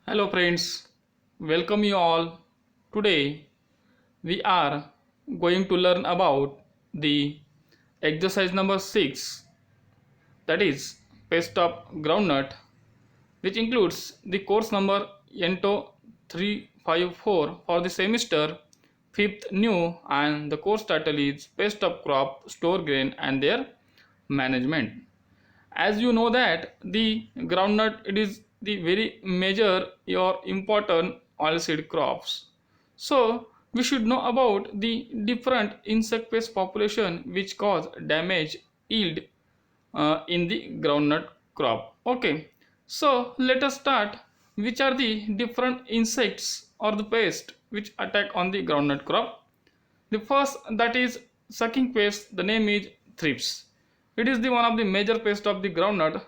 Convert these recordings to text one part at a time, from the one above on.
Hello friends, welcome you all. Today we are going to learn about the exercise number 6, that is paste of groundnut, which includes the course number ENTO 354 for the semester 5th new, and the course title is paste of crop, store grain and their management. As you know that the groundnut, it is the very major or important oilseed crops, so we should know about the different insect pest population which cause damage yield in the groundnut crop. Okay, so let us start. Which are the different insects or the pest which attack on the groundnut crop? The first, that is sucking pest. The name is thrips. It is the one of the major pest of the groundnut.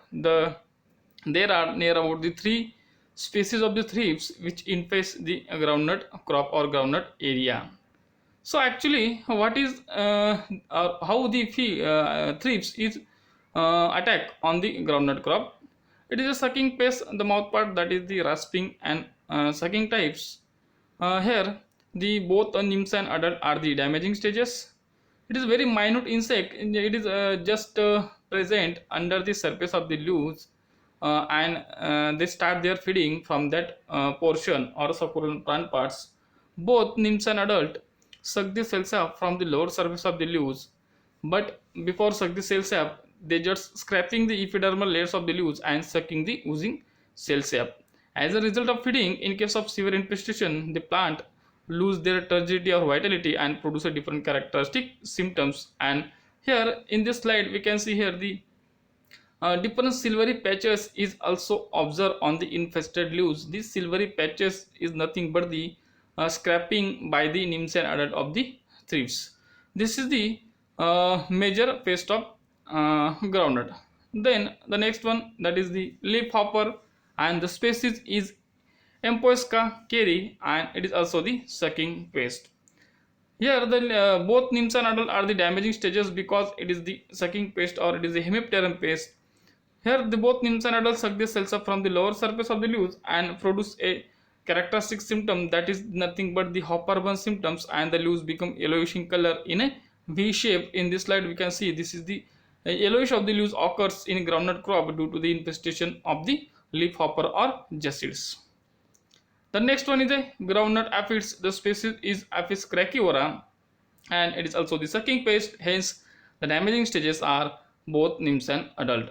There are near about the three species of the thrips which infest the groundnut crop or groundnut area. So actually, what is how the thrips is attack on the groundnut crop? It is a sucking pest. The mouth part, that is the rasping and sucking types. Here, the both nymphs and adult are the damaging stages. It is very minute insect. It is just present under the surface of the leaves, and they start their feeding from that portion or succulent plant parts. Both nymphs and adult suck the cell sap from the lower surface of the leaves, but before suck the cell sap, they just scraping the epidermal layers of the leaves and sucking the oozing cell sap. As a result of feeding, in case of severe infestation, the plant lose their turgidity or vitality and produce a different characteristic symptoms. And here in this slide we can see here the different silvery patches is also observed on the infested leaves. These silvery patches is nothing but the scraping by the nymphs and adult of the thrips. This is the major pest of groundnut. Then the next one, that is the leaf hopper, and the species is Empoisca carry, and it is also the sucking pest. Here, the both nymphs and adult are the damaging stages because it is the sucking pest or it is the hemipteran pest. Here, the both nymphs and adults suck the cells up from the lower surface of the leaves and produce a characteristic symptom, that is nothing but the hopper burn symptoms, and the leaves become yellowish in color in a V shape. In this slide, we can see this is the yellowish of the leaves occurs in groundnut crop due to the infestation of the leaf hopper or jacids. The next one is a groundnut aphids. The species is Apis crackiora, and it is also the sucking pest. Hence, the damaging stages are both nymphs and adult.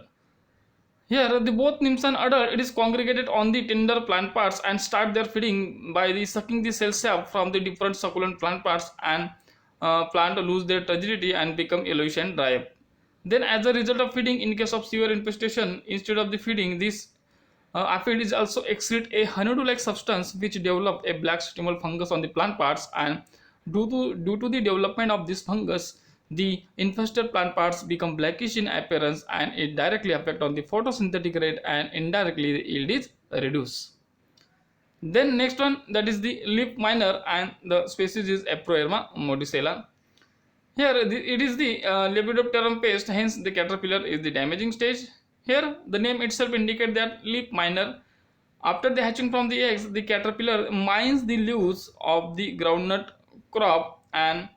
Here, the both nymphs and adult, it is congregated on the tender plant parts and start their feeding by the sucking the cell sap from the different succulent plant parts, and plant lose their turgidity and become yellowish and dry up. Then, as a result of feeding, in case of severe infestation, instead of the feeding, this aphid is also excrete a honeydew-like substance which develop a black stemal fungus on the plant parts, and due to the development of this fungus, the infested plant parts become blackish in appearance, and it directly affect on the photosynthetic rate, and indirectly the yield is reduced. Then next one, that is the leaf miner, and the species is Aproerma modicella. Here it is the Lepidopteran pest, hence the caterpillar is the damaging stage. Here the name itself indicates that leaf miner. After the hatching from the eggs, the caterpillar mines the leaves of the groundnut crop and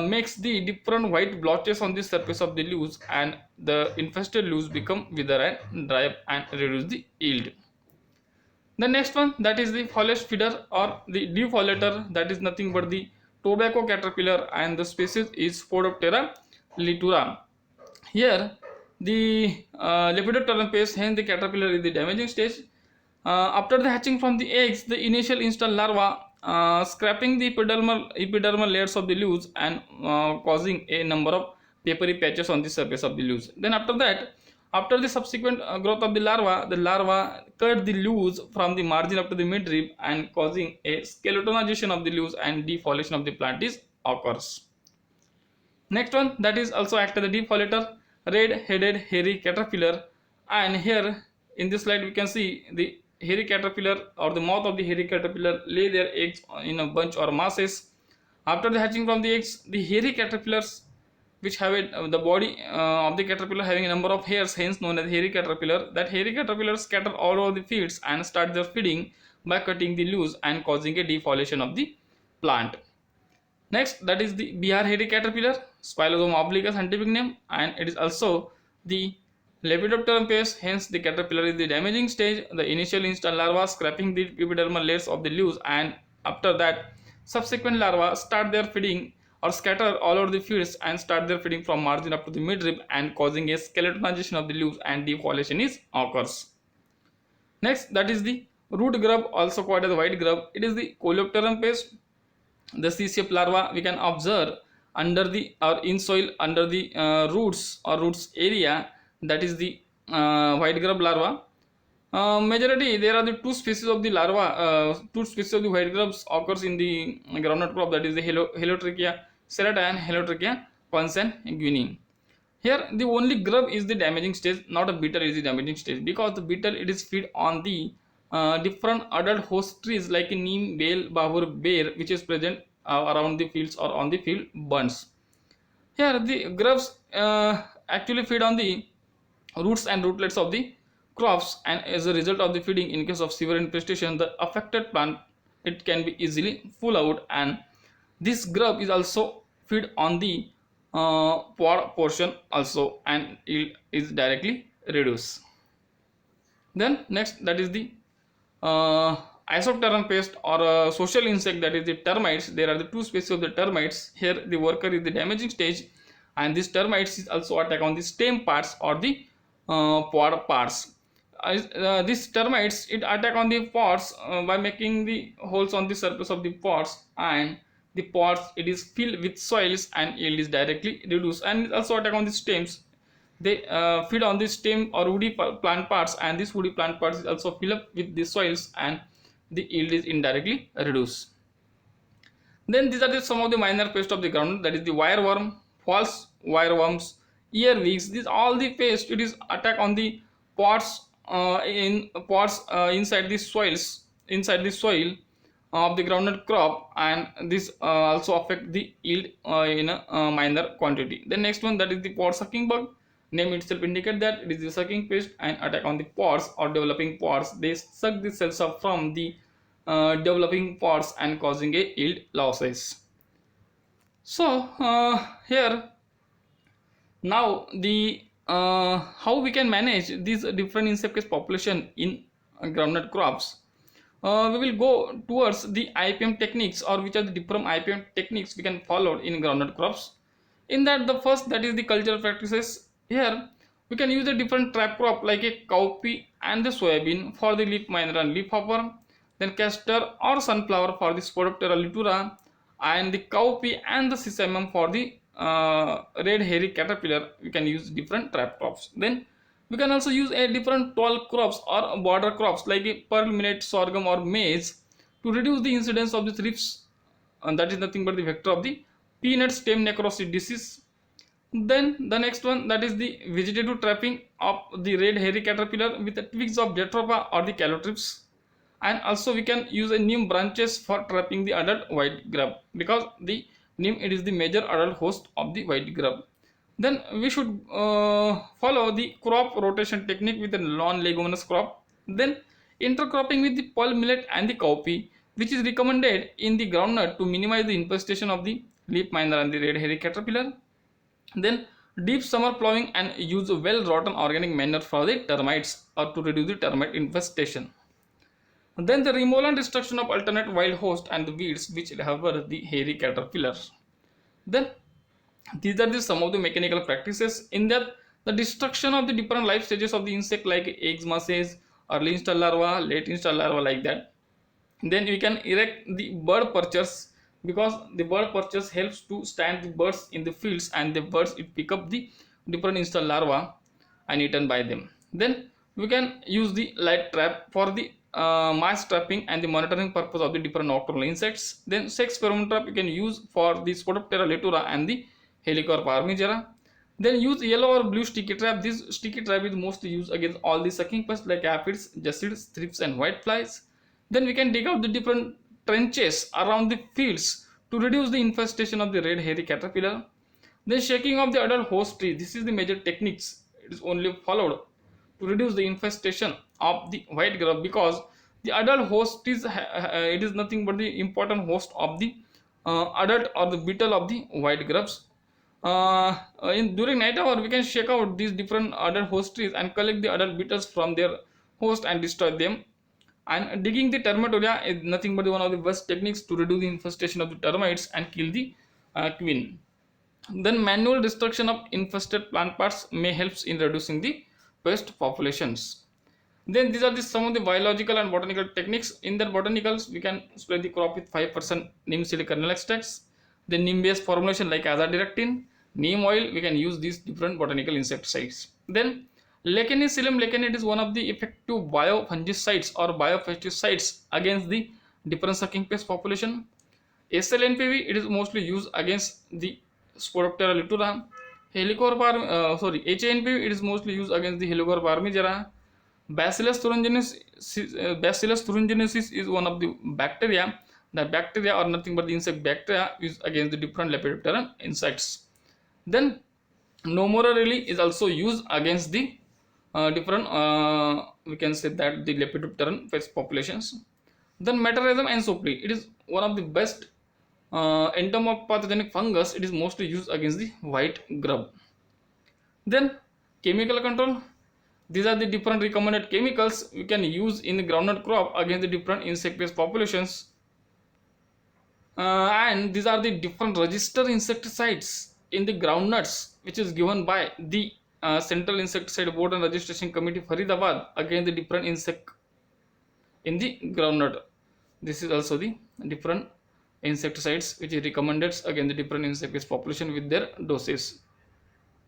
makes the different white blotches on the surface of the leaves, and the infested leaves become wither and dry up and reduce the yield. The next one, that is the foliage feeder or the defoliator, that is nothing but the tobacco caterpillar, and the species is Spodoptera litura. Here the Lepidopteran pest, hence the caterpillar is the damaging stage. After the hatching from the eggs, the initial install larva scraping the epidermal layers of the leaves and causing a number of papery patches on the surface of the leaves. Then after that, after the subsequent growth of the larva cut the leaves from the margin up to the midrib and causing a skeletonization of the leaves, and defoliation of the plant is occurs. Next one, that is also act as the defoliator, red-headed hairy caterpillar, and here in this slide we can see the hairy caterpillar or the mouth of the hairy caterpillar lay their eggs in a bunch or masses. After the hatching from the eggs, the hairy caterpillars which have the body of the caterpillar having a number of hairs, hence known as hairy caterpillar. That hairy caterpillars scatter all over the fields and start their feeding by cutting the leaves and causing a defoliation of the plant. Next, that is the Bihar hairy caterpillar, Spilosoma obliqua scientific name, and it is also the Lepidopteran pest. Hence, the caterpillar is the damaging stage. The initial instant larva scraping the epidermal layers of the leaves, and after that, subsequent larvae start their feeding or scatter all over the fields and start their feeding from margin up to the midrib and causing a skeletonization of the leaves and defoliation is occurs. Next, that is the root grub, also called as white grub. It is the Coleopteran pest. The C-shape larva we can observe under the or in soil under the roots or roots area, that is the white grub larva. Majority there are the two species of the larva, two species of the white grubs occurs in the groundnut crop, that is the Heliotrichia serrata and Heliotrichia consanguinea. Here the only grub is the damaging stage, not a beetle is the damaging stage, because the beetle it is feed on the different adult host trees like neem, bale, bahur, bear, which is present around the fields or on the field bunds. Here the grubs actually feed on the roots and rootlets of the crops, and as a result of the feeding, in case of severe infestation, the affected plant it can be easily pull out, and this grub is also feed on the pod portion also, and it is directly reduced. Then next, that is the uh, isopteran pest or social insect, that is the termites. There are the two species of the termites. Here the worker is the damaging stage, and this termites is also attack on the stem parts or the pod parts. These termites it attack on the pods by making the holes on the surface of the pods, and the pods it is filled with soils and yield is directly reduced, and it also attack on the stems. They feed on the stem or woody plant parts, and this woody plant parts is also filled up with the soils, and the yield is indirectly reduced. Then these are some of the minor pests of the ground, that is the wireworm, false wireworms, earwigs. These all the pests it is attack on the pods in pods inside the soils, inside the soil of the groundnut crop, and this also affect the yield in a minor quantity. The next one, that is the pod sucking bug. Name itself indicate that it is the sucking pest and attack on the pods or developing pods. They suck the cells up from the developing pods and causing a yield losses. So here now the how we can manage these different insect pest population in groundnut crops. We will go towards the IPM techniques, or which are the different IPM techniques we can follow in groundnut crops. In that, the first, that is the cultural practices. Here we can use a different trap crop like a cowpea and the soybean for the leaf miner and leaf hopper, then castor or sunflower for the Spodoptera litura, and the cowpea and the sesamum for the red hairy caterpillar. We can use different trap crops. Then we can also use a different tall crops or border crops like a pearl millet, sorghum or maize to reduce the incidence of the thrips, and that is nothing but the vector of the peanut stem necrosis disease. Then the next one, that is the vegetative trapping of the red hairy caterpillar with the twigs of Jatropha or the calotryps. And also we can use a neem branches for trapping the adult white grub, because the neem it is the major adult host of the white grub. Then we should follow the crop rotation technique with a non-leguminous crop. Then intercropping with the pearl millet and the cowpea, which is recommended in the groundnut to minimize the infestation of the leaf miner and the red hairy caterpillar. Then deep summer plowing and use well rotten organic manure for the termites or to reduce the termite infestation. Then the removal and destruction of alternate wild host and the weeds which harbour the hairy caterpillar. Then these are some of the mechanical practices. In that, the destruction of the different life stages of the insect like eggs, masses, early install larva, late install larva, like that. Then we can erect the bird perchers, because the bird perchers helps to stand the birds in the fields, and the birds it pick up the different install larva and eaten by them. Then we can use the light trap for the mass trapping and the monitoring purpose of the different nocturnal insects. Then sex pheromone trap you can use for the Spodoptera litura and the Helicoverpa armigera. Then use yellow or blue sticky trap. This sticky trap is mostly used against all the sucking pests like aphids, jacids, thrips and whiteflies. Then we can dig out the different trenches around the fields to reduce the infestation of the red hairy caterpillar. Then shaking of the adult host tree. This is the major techniques. It is only followed to reduce the infestation of the white grub, because the adult host is it is nothing but the important host of the adult or the beetle of the white grubs. In during night hour, we can shake out these different adult host trees and collect the adult beetles from their host and destroy them. And digging the termitoria is nothing but one of the best techniques to reduce the infestation of the termites and kill the queen. Then manual destruction of infested plant parts may helps in reducing the pest populations. Then these are some of the biological and botanical techniques. In the botanicals, we can spray the crop with 5% neem silk kernel extracts. The neem based formulation like azadirachtin, neem oil, we can use these different botanical insecticides. Then Lecanicillium lecanate is one of the effective biofungicides or biopesticides against the different sucking pest population. SLNPV, it is mostly used against the Spodoptera litura. HANPV, it is mostly used against the Helicoverpa armigera. Bacillus thuringiensis is one of the bacteria. The bacteria are nothing but the insect bacteria used against the different Lepidopteran insects. Then Nomorarelli is also used against the different we can say that the Lepidopteran pest populations. Then Metarhizium ansopli, it is one of the best entomopathogenic fungus. It is mostly used against the white grub. Then chemical control. These are the different recommended chemicals we can use in the groundnut crop against the different insect pest populations. And these are the different registered insecticides in the groundnuts, which is given by the Central Insecticide Board and Registration Committee Faridabad against the different insect in the groundnut. This is also the different insecticides which is recommended against the different insect pest population with their doses.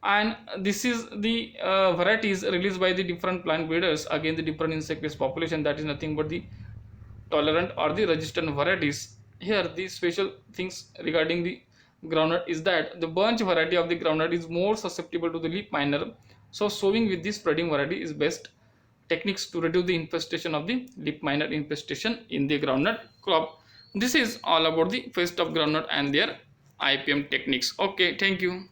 And this is the varieties released by the different plant breeders against the different insect pest population, that is nothing but the tolerant or the resistant varieties. Here the special things regarding the groundnut is that the bunch variety of the groundnut is more susceptible to the leaf miner, so sowing with this spreading variety is best techniques to reduce the infestation of the leaf miner infestation in the groundnut crop. This is all about the pest of groundnut and their IPM techniques. Okay, thank you.